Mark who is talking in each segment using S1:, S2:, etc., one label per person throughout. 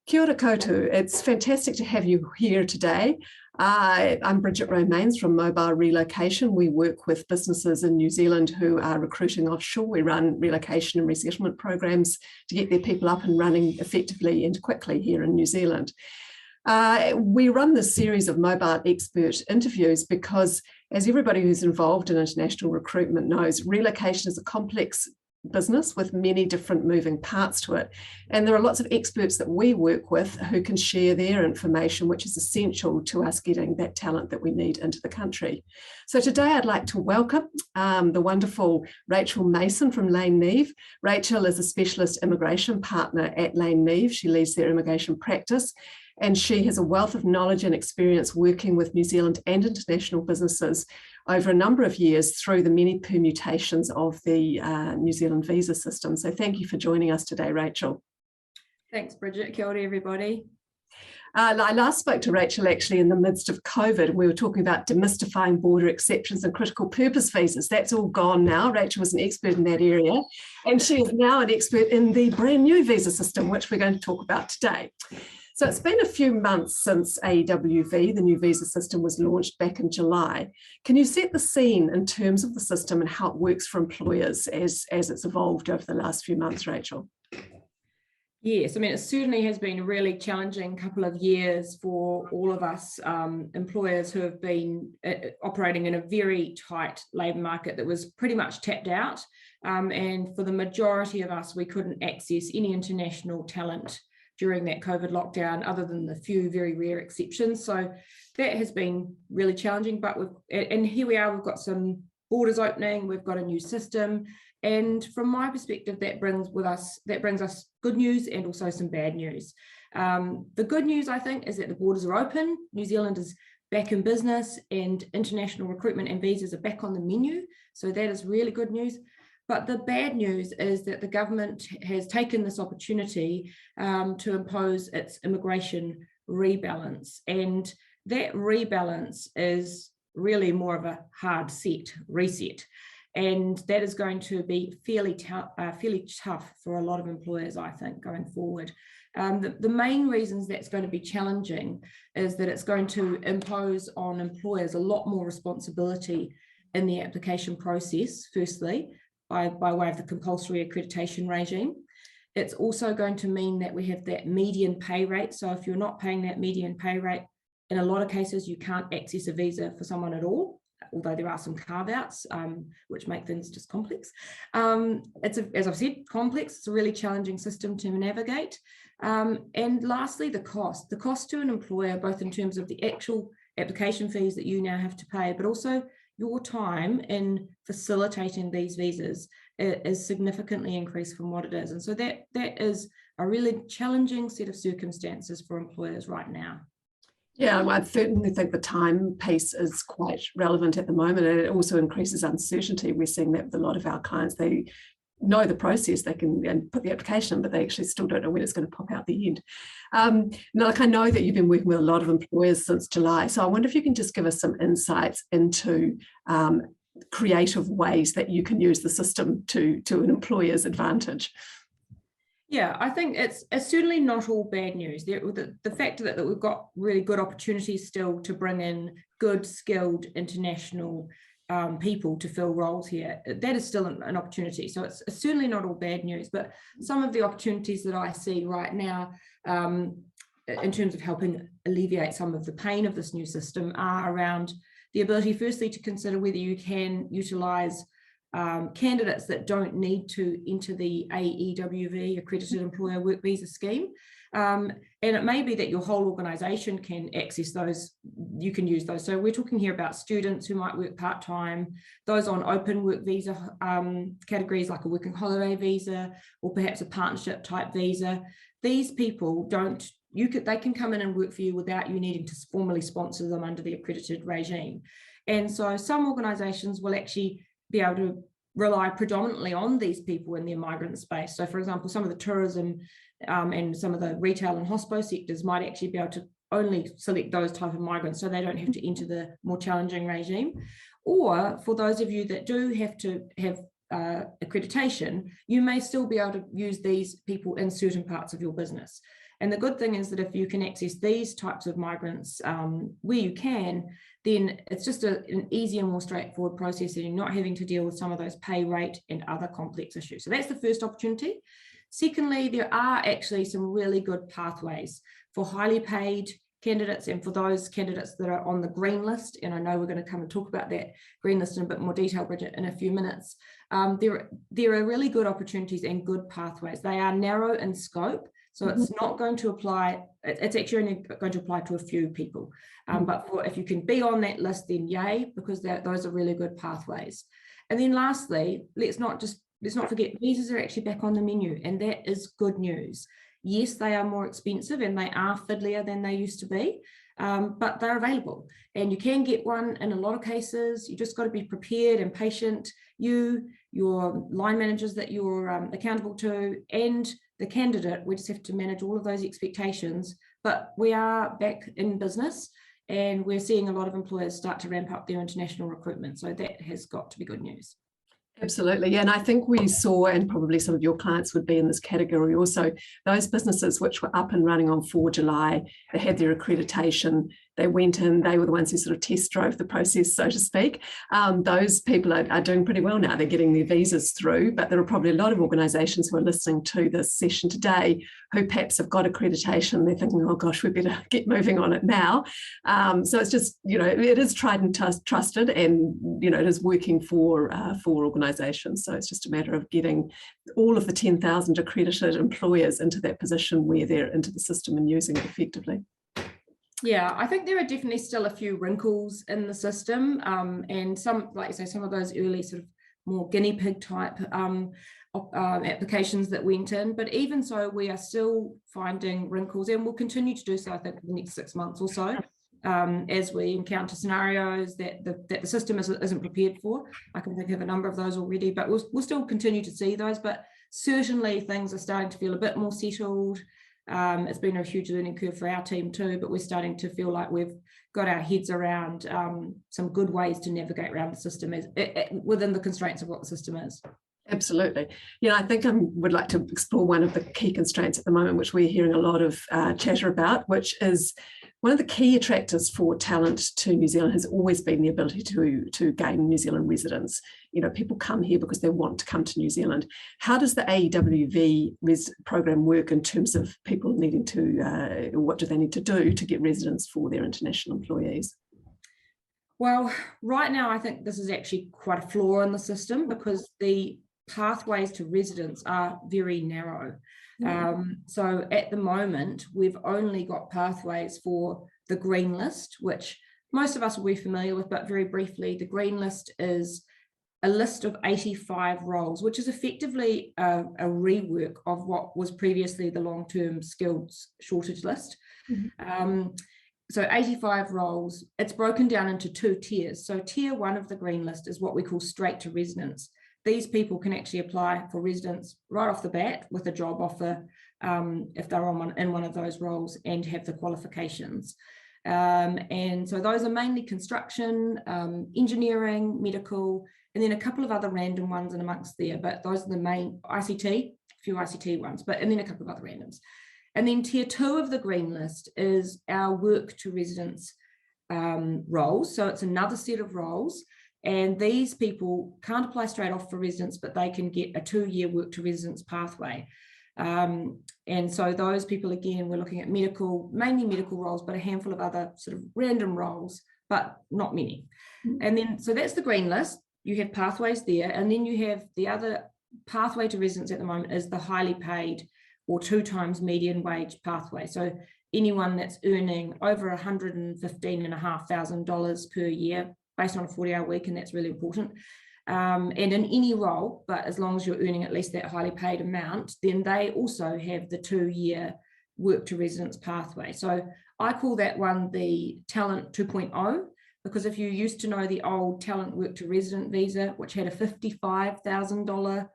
S1: Kia ora koutou. It's fantastic to have you here today. I'm Bridget Romains from Mobile Relocation. We work with businesses in New Zealand who are recruiting offshore. We run relocation and resettlement programs to get their people up and running effectively and quickly here in New Zealand. We run this series of mobile expert interviews because, as everybody who's involved in international recruitment knows, relocation is a complex business with many different moving parts to it. And there are lots of experts that we work with who can share their information, which is essential to us getting that talent that we need into the country. So today I'd like to welcome the wonderful Rachael Mason from Lane Neave. Rachael is a specialist immigration partner at Lane Neave. She leads their immigration practice, and she has a wealth of knowledge and experience working with New Zealand and international businesses over a number of years through the many permutations of the New Zealand visa system. So thank you for joining us today, Rachael.
S2: Thanks, Bridget. Kia ora, everybody.
S1: I last spoke to Rachael actually in the midst of COVID. We were talking about demystifying border exceptions and critical purpose visas. That's all gone now. Rachael was an expert in that area, and she is now an expert in the brand new visa system, which we're going to talk about today. So it's been a few months since AEWV, the new visa system, was launched back in July. Can you set the scene in terms of the system and how it works for employers as it's evolved over the last few months, Rachael?
S2: Yes, I mean, it certainly has been a really challenging couple of years for all of us employers who have been operating in a very tight labour market that was pretty much tapped out. And for the majority of us, we couldn't access any international talent during that COVID lockdown, other than the few very rare exceptions. So that has been really challenging, but and here we are, we've got some borders opening, we've got a new system. And from my perspective, that brings us good news and also some bad news. The good news, I think, is that the borders are open. New Zealand is back in business and international recruitment and visas are back on the menu. So that is really good news. But the bad news is that the government has taken this opportunity to impose its immigration rebalance. And that rebalance is really more of a hard reset. And that is going to be fairly tough for a lot of employers, I think, going forward. The main reasons that's going to be challenging is that it's going to impose on employers a lot more responsibility in the application process, firstly, by way of the compulsory accreditation regime. It's also going to mean that we have that median pay rate. So if you're not paying that median pay rate, in a lot of cases, you can't access a visa for someone at all, although there are some carve-outs, which make things just complex. As I've said, complex. It's a really challenging system to navigate. And lastly, the cost to an employer, both in terms of the actual application fees that you now have to pay, but also your time in facilitating these visas is significantly increased from what it is. And so that is a really challenging set of circumstances for employers right now.
S1: Yeah, well, I certainly think the time piece is quite relevant at the moment, and it also increases uncertainty. We're seeing that with a lot of our clients. They know the process, they can put the application in, but they actually still don't know when it's going to pop out the end. Now, I know that you've been working with a lot of employers since July, so I wonder if you can just give us some insights into creative ways that you can use the system to an employer's advantage.
S2: Yeah, I think it's certainly not all bad news. The fact that we've got really good opportunities still to bring in good, skilled international people to fill roles here, that is still an opportunity. So it's certainly not all bad news, but some of the opportunities that I see right now in terms of helping alleviate some of the pain of this new system are around the ability, firstly, to consider whether you can utilise candidates that don't need to enter the AEWV, Accredited Employer Work Visa Scheme. And it may be that your whole organisation can access those, you can use those. So we're talking here about students who might work part-time, those on open work visa categories like a working holiday visa or perhaps a partnership type visa. These people they can come in and work for you without you needing to formally sponsor them under the accredited regime. And so some organisations will actually be able to rely predominantly on these people in the migrant space. So for example, some of the tourism and some of the retail and hospo sectors might actually be able to only select those type of migrants so they don't have to enter the more challenging regime. Or for those of you that do have to have accreditation, you may still be able to use these people in certain parts of your business. And the good thing is that if you can access these types of migrants where you can, then it's just an easier, more straightforward process, and you're not having to deal with some of those pay rate and other complex issues. So that's the first opportunity. Secondly, there are actually some really good pathways for highly paid candidates and for those candidates that are on the green list. And I know we're going to come and talk about that green list in a bit more detail, Bridget, in a few minutes. There are really good opportunities and good pathways. They are narrow in scope. So it's not going to apply, it's actually only going to apply to a few people. But if you can be on that list, then yay, because those are really good pathways. And then lastly, let's not forget, visas are actually back on the menu, and that is good news. Yes, they are more expensive and they are fiddlier than they used to be, but they're available and you can get one in a lot of cases. You just got to be prepared and patient. Your line managers that you're accountable to, and the candidate, we just have to manage all of those expectations. But we are back in business and we're seeing a lot of employers start to ramp up their international recruitment. So that has got to be good news.
S1: Absolutely. Yeah. And I think we saw, and probably some of your clients would be in this category also, those businesses which were up and running on 4 July, they had their accreditation, they went in, they were the ones who sort of test drove the process, so to speak. Those people are doing pretty well now. They're getting their visas through, but there are probably a lot of organisations who are listening to this session today who perhaps have got accreditation. They're thinking, oh gosh, we better get moving on it now. So it's just, it is tried and trusted, and, it is working for organisations. So it's just a matter of getting all of the 10,000 accredited employers into that position where they're into the system and using it effectively.
S2: Yeah, I think there are definitely still a few wrinkles in the system, and some, like you say, some of those early sort of more guinea pig type applications that went in. But even so, we are still finding wrinkles, and we'll continue to do so, I think, in the next 6 months or so, as we encounter scenarios that the system isn't prepared for. I can think of a number of those already, but we'll still continue to see those. But certainly things are starting to feel a bit more settled. It's been a huge learning curve for our team too, but we're starting to feel like we've got our heads around some good ways to navigate around the system within the constraints of what the system is.
S1: Absolutely. I think I would like to explore one of the key constraints at the moment, which we're hearing a lot of chatter about, which is one of the key attractors for talent to New Zealand has always been the ability to gain New Zealand residence. People come here because they want to come to New Zealand. How does the AEWV program work in terms of people needing to, what do they need to do to get residence for their international employees?
S2: Well, right now, I think this is actually quite a flaw in the system because the pathways to residence are very narrow. So at the moment, we've only got pathways for the green list, which most of us will be familiar with, but very briefly, the green list is a list of 85 roles, which is effectively a rework of what was previously the long-term skills shortage list. So 85 roles, it's broken down into 2 tiers. So tier 1 of the green list is what we call straight to residence. These people can actually apply for residence right off the bat with a job offer if they're in one of those roles and have the qualifications. And so those are mainly construction, engineering, medical, and then a couple of other random ones in amongst there, but those are the main ICT, a few ICT ones, and then a couple of other randoms. And then tier 2 of the green list is our work to residence roles. So it's another set of roles. And these people can't apply straight off for residence, but they can get a 2-year work to residence pathway. And so those people, again, we're looking at mainly medical roles, but a handful of other sort of random roles, but not many. And then, so that's the green list. You have pathways there. And then you have the other pathway to residence at the moment is the highly paid or 2 times median wage pathway. So anyone that's earning over $115,500 per year based on a 40-hour week, and that's really important. And in any role, but as long as you're earning at least that highly paid amount, then they also have the 2-year work to residence pathway. So I call that one the Talent 2.0, because if you used to know the old Talent Work to Resident visa, which had a $55,000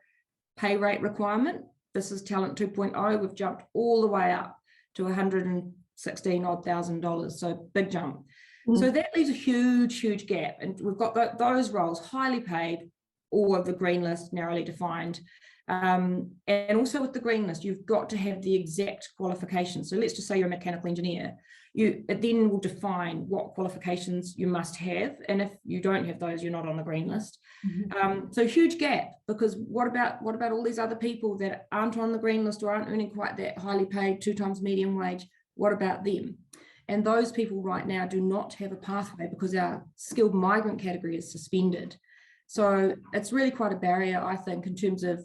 S2: pay rate requirement, this is Talent 2.0. We've jumped all the way up to $116,000, so big jump. So that leaves a huge, huge gap. And we've got those roles highly paid, or the green list, narrowly defined. And also with the green list, you've got to have the exact qualifications. So let's just say you're a mechanical engineer. It then will define what qualifications you must have. And if you don't have those, you're not on the green list. So huge gap, because what about all these other people that aren't on the green list or aren't earning quite that highly paid 2 times median wage? What about them? And those people right now do not have a pathway because our skilled migrant category is suspended. So it's really quite a barrier, I think, in terms of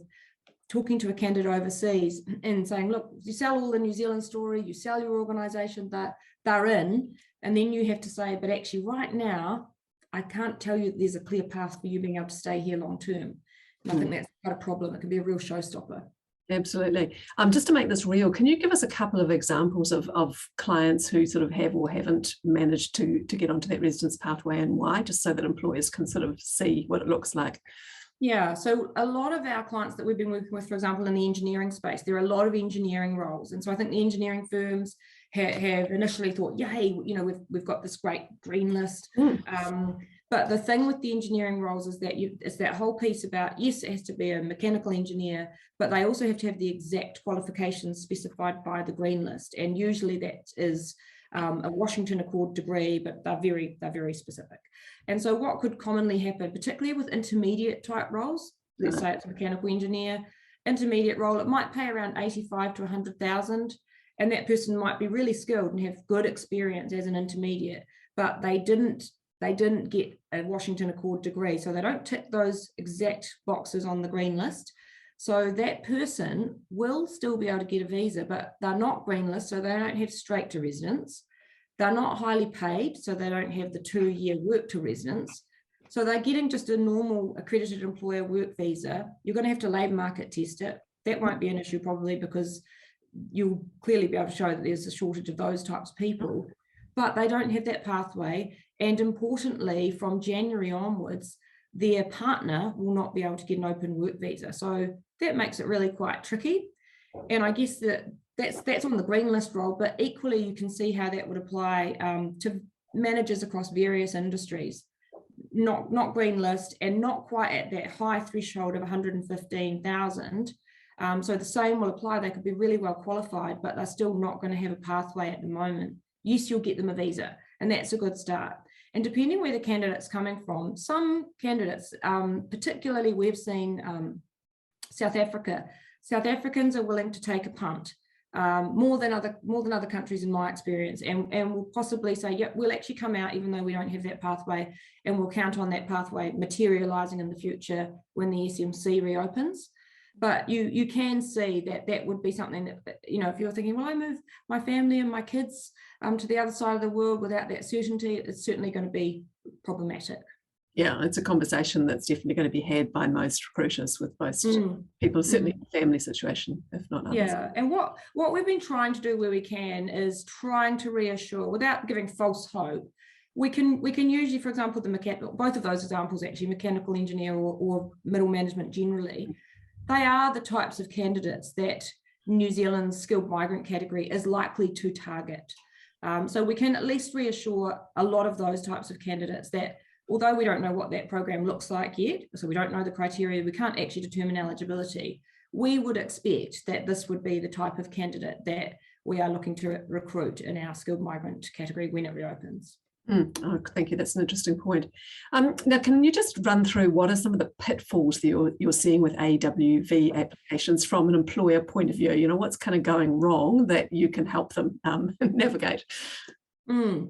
S2: talking to a candidate overseas and saying, look, you sell all the New Zealand story, you sell your organisation, that they're in, and then you have to say, but actually right now, I can't tell you there's a clear path for you being able to stay here long term. And I think that's quite a problem. It can be a real showstopper.
S1: Absolutely. Just to make this real, can you give us a couple of examples of clients who sort of have or haven't managed to get onto that residence pathway, and why, just so that employers can sort of see what it looks like?
S2: Yeah, so a lot of our clients that we've been working with, for example, in the engineering space, there are a lot of engineering roles. And so I think the engineering firms have initially thought, yay, we've got this great green list. But the thing with the engineering roles is that it's that whole piece about, yes, it has to be a mechanical engineer, but they also have to have the exact qualifications specified by the green list. And usually that is a Washington Accord degree, but they're very specific. And so what could commonly happen, particularly with intermediate type roles, let's say it's a mechanical engineer, intermediate role, it might pay around 85 to 100,000, and that person might be really skilled and have good experience as an intermediate, but they didn't get a Washington Accord degree, so they don't tick those exact boxes on the green list. So that person will still be able to get a visa, but they're not green list, so they don't have straight to residence. They're not highly paid, so they don't have the 2-year work to residence. So they're getting just a normal accredited employer work visa. You're going to have to labour market test it. That won't be an issue probably, because you'll clearly be able to show that there's a shortage of those types of people, but they don't have that pathway. And importantly, from January onwards, their partner will not be able to get an open work visa. So that makes it really quite tricky. And I guess that's on the green list role, but equally you can see how that would apply to managers across various industries, not green list and not quite at that high threshold of 115,000. So the same will apply. They could be really well qualified, but they're still not going to have a pathway at the moment. Yes, you'll get them a visa, and that's a good start. And depending where the candidate's coming from, some candidates, particularly we've seen South Africa, South Africans are willing to take a punt more than other countries in my experience, and will possibly say, yep, we'll actually come out even though we don't have that pathway, and we'll count on that pathway materialising in the future when the SMC reopens. But you can see that would be something that, if you're thinking, well, I move my family and my kids to the other side of the world without that certainty, it's certainly going to be problematic.
S1: Yeah, it's a conversation that's definitely going to be had by most recruiters with most people, certainly in the family situation, if not others.
S2: Yeah, and what we've been trying to do where we can is trying to reassure without giving false hope. We can usually, for example, both of those examples actually, mechanical engineer or middle management generally, they are the types of candidates that New Zealand's skilled migrant category is likely to target. So we can at least reassure a lot of those types of candidates that although we don't know what that program looks like yet, so we don't know the criteria, we can't actually determine eligibility, we would expect that this would be the type of candidate that we are looking to recruit in our skilled migrant category when it reopens.
S1: Oh, thank you. That's an interesting point. Now, can you just run through what are some of the pitfalls that you're seeing with AEWV applications from an employer point of view? What's kind of going wrong that you can help them navigate?
S2: There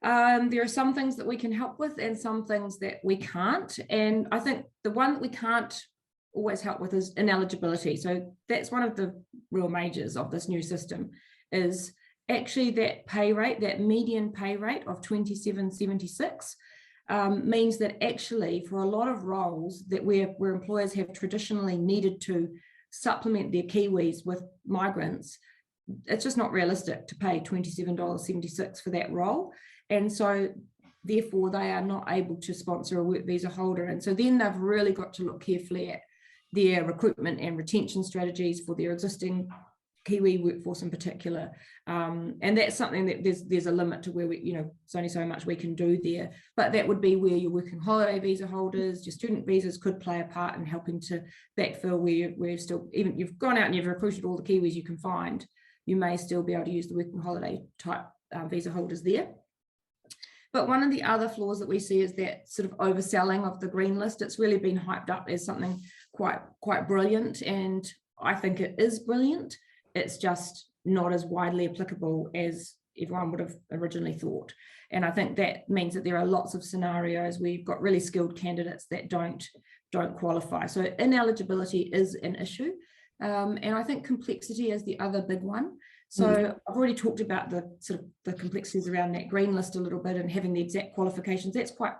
S2: are some things that we can help with and some things that we can't. And I think the one that we can't always help with is ineligibility. So that's one of the real majors of this new system, is actually that pay rate, that median pay rate of $27.76 means that actually for a lot of roles that where employers have traditionally needed to supplement their Kiwis with migrants, it's just not realistic to pay $27.76 for that role. And so therefore they are not able to sponsor a work visa holder. And so then they've really got to look carefully at their recruitment and retention strategies for their existing Kiwi workforce in particular. And that's something that there's a limit to where we, there's only so much we can do there. But that would be where your working holiday visa holders, your student visas could play a part in helping to backfill where still, even you've gone out and you've recruited all the Kiwis you can find, you may still be able to use the working holiday type visa holders there. But one of the other flaws that we see is that sort of overselling of the green list. It's really been hyped up as something quite brilliant, and I think it is brilliant. It's just not as widely applicable as everyone would have originally thought. And I think that means that there are lots of scenarios where you've got really skilled candidates that don't qualify. So ineligibility is an issue. And I think complexity is the other big one. So I've already talked about the sort of the complexities around that green list a little bit and having the exact qualifications. That's quite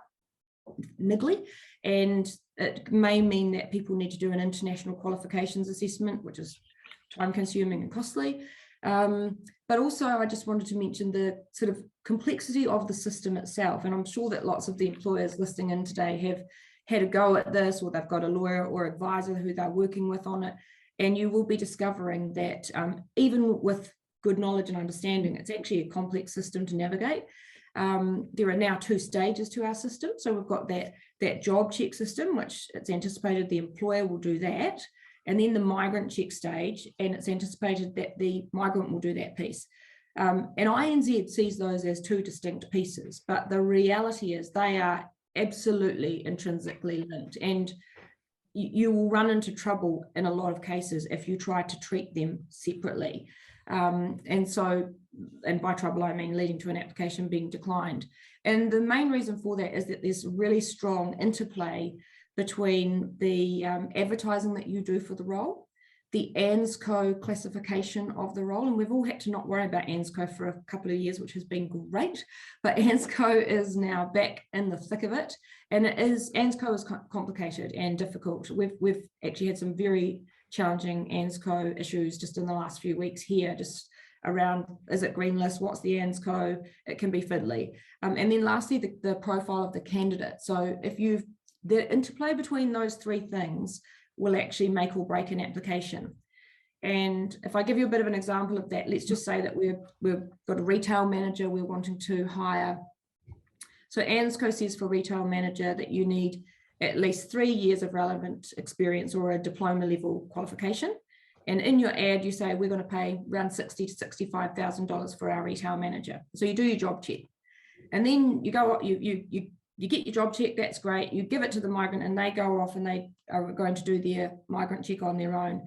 S2: niggly, and it may mean that people need to do an international qualifications assessment, which is time consuming and costly. But also I just wanted to mention the sort of complexity of the system itself. And I'm sure that lots of the employers listening in today have had a go at this, or they've got a lawyer or advisor who they're working with on it. And you will be discovering that even with good knowledge and understanding, it's actually a complex system to navigate. There are now 2 stages to our system. So we've got that job check system, which it's anticipated the employer will do that, and then the migrant check stage, and it's anticipated that the migrant will do that piece. And INZ sees those as 2 distinct pieces, but the reality is they are absolutely intrinsically linked, and you will run into trouble in a lot of cases if you try to treat them separately. And by trouble, I mean leading to an application being declined. And the main reason for that is that there's really strong interplay between the advertising that you do for the role, the ANZCO classification of the role, and we've all had to not worry about ANZCO for a couple of years, which has been great, but ANZCO is now back in the thick of it, and ANZCO is complicated and difficult. We've actually had some very challenging ANZCO issues just in the last few weeks here, just around, is it green list, what's the ANZCO? It can be fiddly. And then lastly, the profile of the candidate. So the interplay between those 3 things will actually make or break an application. And if I give you a bit of an example of that, let's just say that we've got a retail manager we're wanting to hire. So ANZCO says for retail manager that you need at least 3 years of relevant experience or a diploma level qualification. And in your ad, you say we're going to pay around $60,000 to $65,000 for our retail manager. So you do your job check, and then you go, you get your job check. That's great. You give it to the migrant, and they go off and they are going to do their migrant check on their own.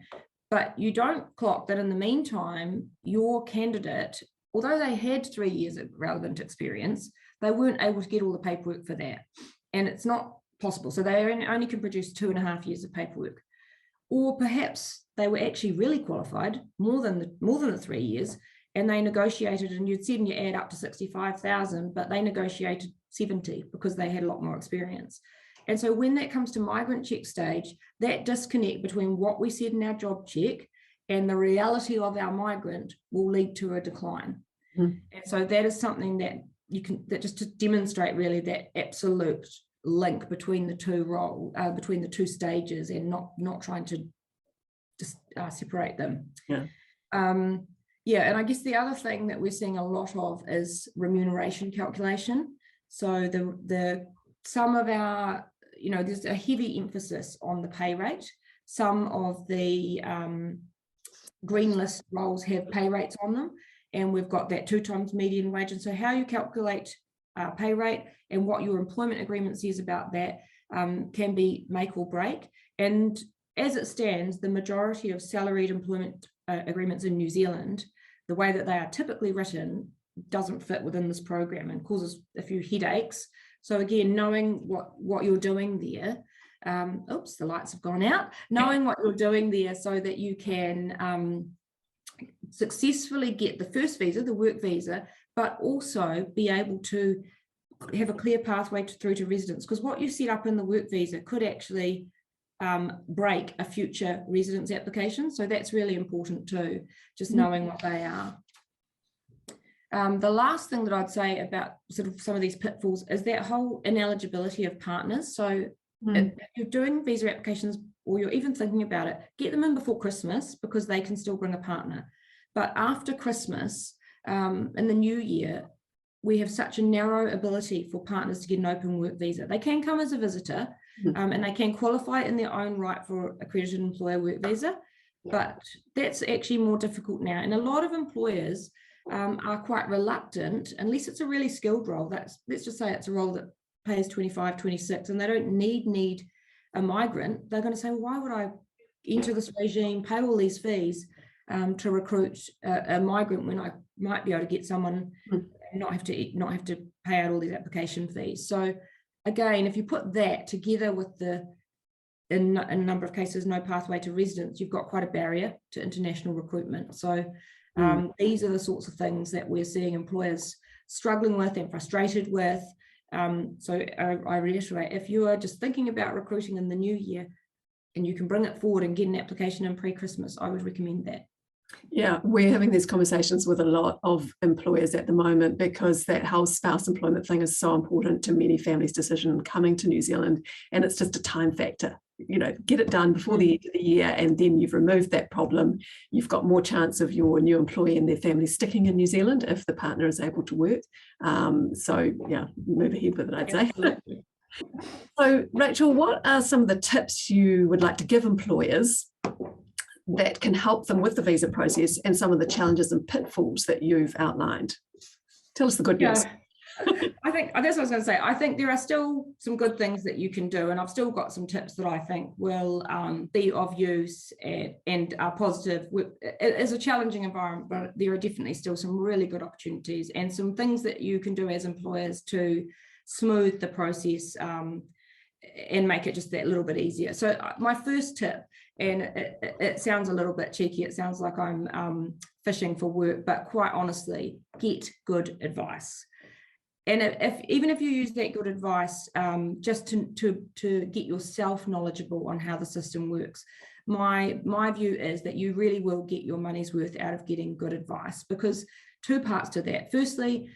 S2: But you don't clock that in the meantime, your candidate, although they had 3 years of relevant experience, they weren't able to get all the paperwork for that, and it's not possible. So they only can produce 2.5 years of paperwork. Or perhaps they were actually really qualified, more than the 3 years, and they negotiated, and you'd said in your ad up to 65,000, but they negotiated 70 because they had a lot more experience. And so when that comes to migrant check stage, that disconnect between what we said in our job check and the reality of our migrant will lead to a decline. And so that is something that that just to demonstrate really that absolute link between the 2 between the 2 stages, and not trying to just separate them. And I guess the other thing that we're seeing a lot of is remuneration calculation. So some of our, there's a heavy emphasis on the pay rate. Some of the green list roles have pay rates on them, and we've got that 2 times median wage. And so how you calculate pay rate and what your employment agreement says about that can be make or break. And as it stands, the majority of salaried employment agreements in New Zealand, the way that they are typically written, doesn't fit within this program and causes a few headaches. So again, knowing what you're doing there, oops, the lights have gone out, knowing what you're doing there so that you can successfully get the first visa, the work visa, but also be able to have a clear pathway through to residence, because what you set up in the work visa could actually break a future residence application. So that's really important too, just knowing what they are. The last thing that I'd say about sort of some of these pitfalls is that whole ineligibility of partners. So if you're doing visa applications, or you're even thinking about it, get them in before Christmas, because they can still bring a partner. But after Christmas, in the new year, we have such a narrow ability for partners to get an open work visa. They can come as a visitor, and they can qualify in their own right for accredited employer work visa, but that's actually more difficult now. And a lot of employers are quite reluctant, unless it's a really skilled role. Let's just say it's a role that pays 25, 26, and they don't need a migrant. They're going to say, well, why would I enter this regime, pay all these fees to recruit a migrant when I might be able to get someone and not have to pay out all these application fees. So again, if you put that together with in a number of cases, no pathway to residence, you've got quite a barrier to international recruitment. So these are the sorts of things that we're seeing employers struggling with and frustrated with. So I reiterate, if you are just thinking about recruiting in the new year and you can bring it forward and get an application in pre-Christmas, I would recommend that.
S1: Yeah, we're having these conversations with a lot of employers at the moment, because that whole spouse employment thing is so important to many families' decision coming to New Zealand, and it's just a time factor. Get it done before the end of the year, and then you've removed that problem. You've got more chance of your new employee and their family sticking in New Zealand if the partner is able to work. So yeah, move ahead with it, I'd say. So Rachel, what are some of the tips you would like to give employers that can help them with the visa process and some of the challenges and pitfalls that you've outlined? Tell us the good news.
S2: I think that's what I was going to say. I think there are still some good things that you can do, and I've still got some tips that I think will be of use and are positive. It is a challenging environment, but there are definitely still some really good opportunities and some things that you can do as employers to smooth the process and make it just that little bit easier. So my first tip, and it sounds a little bit cheeky, it sounds like I'm fishing for work, but quite honestly, get good advice. And even if you use that good advice just to get yourself knowledgeable on how the system works, my view is that you really will get your money's worth out of getting good advice, because two parts to that. Firstly,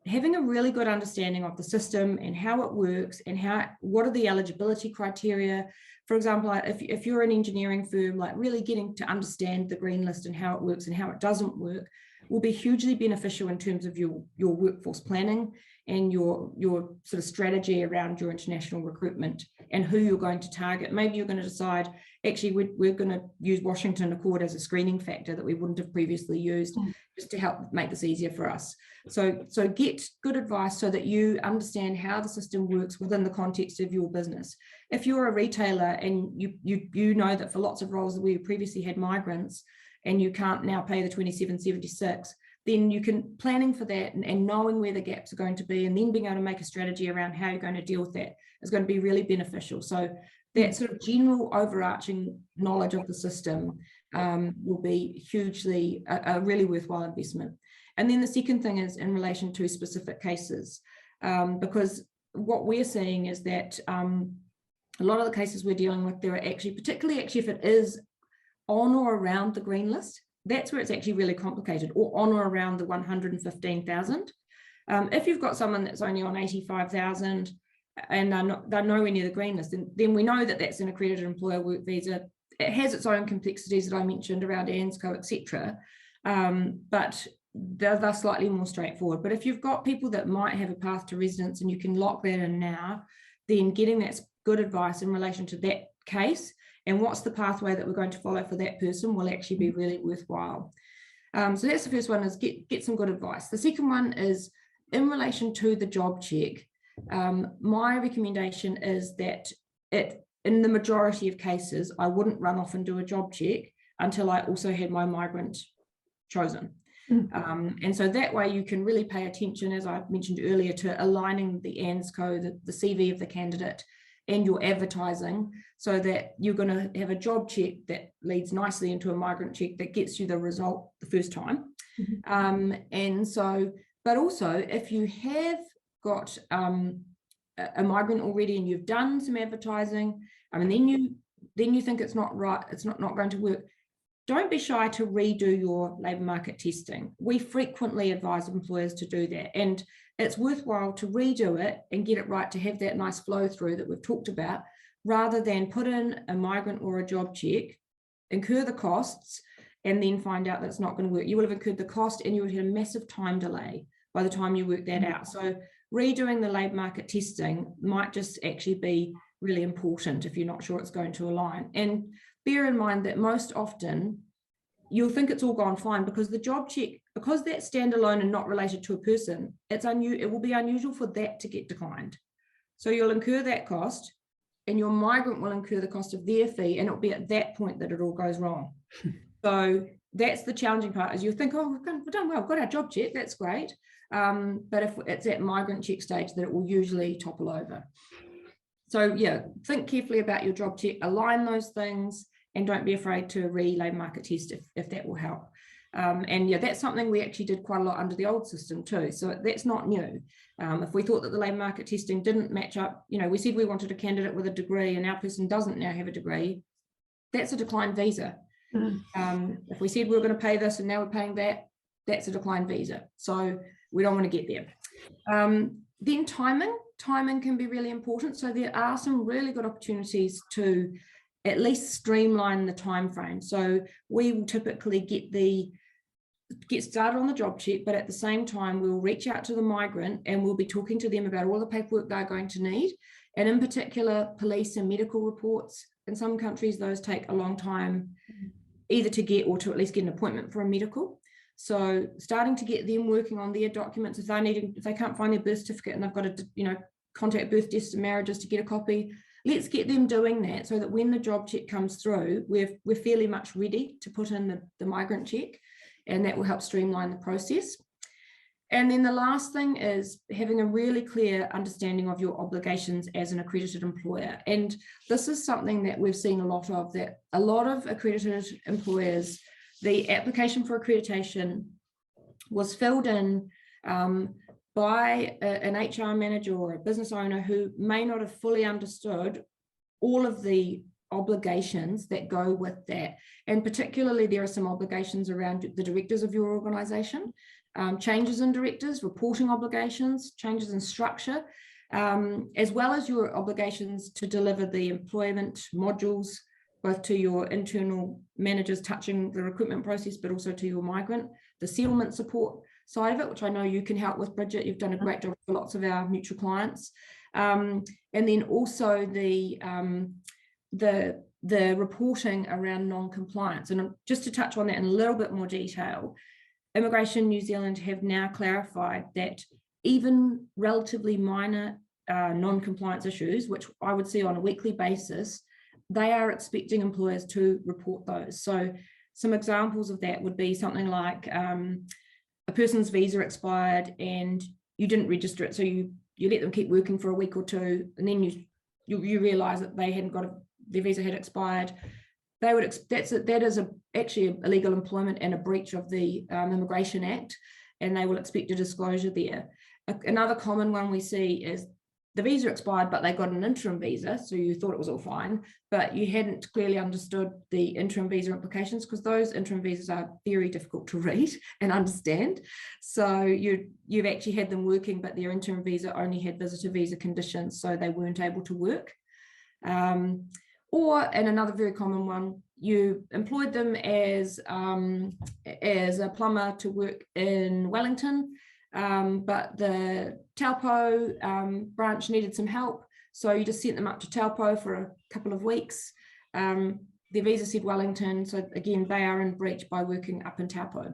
S2: having a really good understanding of the system and how it works and what are the eligibility criteria. For example, if you're an engineering firm, like really getting to understand the green list and how it works and how it doesn't work will be hugely beneficial in terms of your workforce planning and your sort of strategy around your international recruitment and who you're going to target. Maybe you're going to decide, actually, we're going to use Washington Accord as a screening factor that we wouldn't have previously used, just to help make this easier for us. So get good advice so that you understand how the system works within the context of your business. If you're a retailer and you know that for lots of roles that we previously had migrants and you can't now pay the $27.76, then you can planning for that and knowing where the gaps are going to be, and then being able to make a strategy around how you're going to deal with that is going to be really beneficial. So that sort of general overarching knowledge of the system will be hugely a really worthwhile investment. And then the second thing is in relation to specific cases, because what we're seeing is that a lot of the cases we're dealing with, there are actually, particularly if it is on or around the green list, that's where it's actually really complicated, or on or around the 115,000. If you've got someone that's only on 85,000 and they're nowhere near the green list, then we know that that's an accredited employer work visa. It has its own complexities that I mentioned around ANZCO, etc. But they're slightly more straightforward. But if you've got people that might have a path to residence and you can lock that in now, then getting that good advice in relation to that case and what's the pathway that we're going to follow for that person will actually be really worthwhile. So that's the first one, is get some good advice. The second one is in relation to the job check. My recommendation is that in the majority of cases, I wouldn't run off and do a job check until I also had my migrant chosen. And so that way you can really pay attention, as I mentioned earlier, to aligning the ANZCO, the CV of the candidate, and your advertising, so that you're going to have a job check that leads nicely into a migrant check that gets you the result the first time. And so, but also if you have got a migrant already and you've done some advertising, and then you think it's not right, it's not going to work, don't be shy to redo your labour market testing. We frequently advise employers to do that, and it's worthwhile to redo it and get it right, to have that nice flow through that we've talked about, rather than put in a migrant or a job check, incur the costs, and then find out that it's not going to work. You will have incurred the cost and you would have had a massive time delay by the time you work that out. So redoing the labour market testing might just actually be really important if you're not sure it's going to align. And bear in mind that most often you'll think it's all gone fine because the job check, because that's standalone and not related to a person, it will be unusual for that to get declined. So you'll incur that cost and your migrant will incur the cost of their fee, and it'll be at that point that it all goes wrong. So that's the challenging part, is you think, oh, we've done well, we've got our job check, that's great. But if it's at migrant check stage, that it will usually topple over. So yeah, think carefully about your job check, align those things, and don't be afraid to re-labour market test if that will help. And yeah, that's something we actually did quite a lot under the old system too. So that's not new. If we thought that the labour market testing didn't match up, we said we wanted a candidate with a degree and our person doesn't now have a degree, that's a declined visa. If we said we were going to pay this and now we're paying that, that's a declined visa. So we don't want to get there. Then timing can be really important. So there are some really good opportunities to at least streamline the time frame. So we will typically get started on the job check, but at the same time we'll reach out to the migrant and we'll be talking to them about all the paperwork they're going to need, and in particular police and medical reports. In some countries those take a long time either to get or to at least get an appointment for a medical. So starting to get them working on their documents, if they can't find their birth certificate and they've got to contact birth, deaths and marriages to get a copy, let's get them doing that so that when the job check comes through, we're fairly much ready to put in the migrant check, and that will help streamline the process. And then the last thing is having a really clear understanding of your obligations as an accredited employer. And this is something that we've seen a lot of, that a lot of accredited employers, the application for accreditation was filled in by an HR manager or a business owner who may not have fully understood all of the obligations that go with that. And particularly there are some obligations around the directors of your organization, changes in directors, reporting obligations, changes in structure, as well as your obligations to deliver the employment modules, both to your internal managers touching the recruitment process, but also to your migrant, the settlement support side of it, which I know you can help with, Bridget. You've done a great job for lots of our mutual clients. And then also the reporting around non-compliance. And just to touch on that in a little bit more detail, Immigration New Zealand have now clarified that even relatively minor non-compliance issues, which I would see on a weekly basis, they are expecting employers to report those. So some examples of that would be something like a person's visa expired and you didn't register it, so you let them keep working for a week or two, and then you realise that they hadn't got their visa had expired. They would that is actually illegal employment and a breach of the Immigration Act, and they will expect a disclosure there. Another common one we see is the visa expired, but they got an interim visa, so you thought it was all fine, but you hadn't clearly understood the interim visa implications, because those interim visas are very difficult to read and understand. So you've actually had them working, but their interim visa only had visitor visa conditions, so they weren't able to work. And another very common one, you employed them as a plumber to work in Wellington, but the Taupo branch needed some help, so you just sent them up to Taupo for a couple of weeks. Their visa said Wellington, so again they are in breach by working up in Taupo.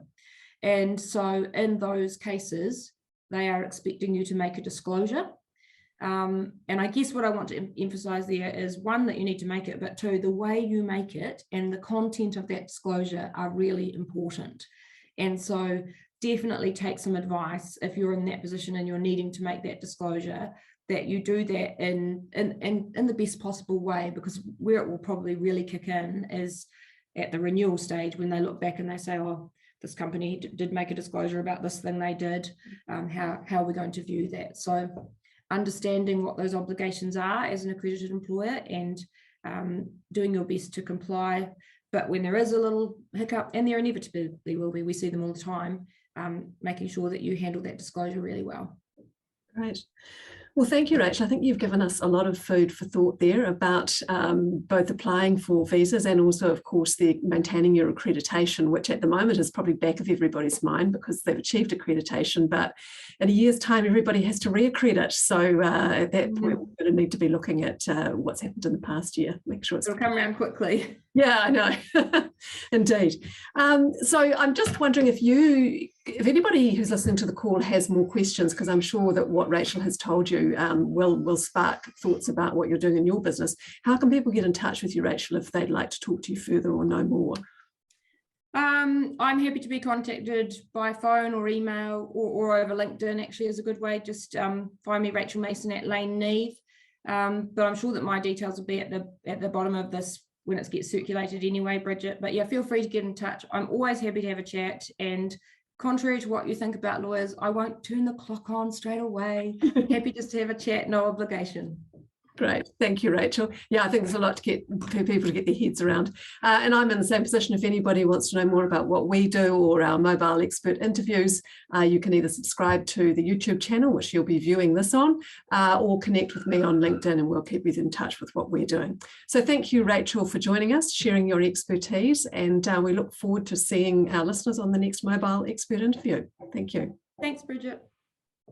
S2: And so in those cases they are expecting you to make a disclosure. And I guess what I want to emphasize there is, one, that you need to make it, but two, the way you make it and the content of that disclosure are really important. And so definitely take some advice if you're in that position and you're needing to make that disclosure, that you do that in the best possible way, because where it will probably really kick in is at the renewal stage, when they look back and they say, oh, this company did make a disclosure about this thing they did, how are we going to view that? So understanding what those obligations are as an accredited employer and doing your best to comply. But when there is a little hiccup, and there inevitably will be, we see them all the time, making sure that you handle that disclosure really well.
S1: Great. Well, thank you, Rachel. I think you've given us a lot of food for thought there about both applying for visas and also, of course, maintaining your accreditation, which at the moment is probably back of everybody's mind because they've achieved accreditation. But in a year's time, everybody has to reaccredit. So at that point, we're going to need to be looking at what's happened in the past year. Make sure
S2: it'll come around quickly.
S1: Yeah, I know. Indeed. So I'm just wondering if anybody who's listening to the call has more questions, because I'm sure that what Rachel has told you will spark thoughts about what you're doing in your business. How can people get in touch with you, Rachel, if they'd like to talk to you further or know more?
S2: I'm happy to be contacted by phone or email or over LinkedIn. Actually is a good way. Just find me, Rachael Mason at Lane Neave. But I'm sure that my details will be at the bottom of this when it gets circulated anyway, Bridget. But yeah, feel free to get in touch. I'm always happy to have a chat, and contrary to what you think about lawyers, I won't turn the clock on straight away. Happy just to have a chat, no obligation.
S1: Great. Thank you, Rachel. Yeah, I think there's a lot for people to get their heads around. And I'm in the same position. If anybody wants to know more about what we do or our mobile expert interviews, you can either subscribe to the YouTube channel, which you'll be viewing this on, or connect with me on LinkedIn, and we'll keep you in touch with what we're doing. So thank you, Rachel, for joining us, sharing your expertise, and we look forward to seeing our listeners on the next mobile expert interview. Thank you.
S2: Thanks, Bridget.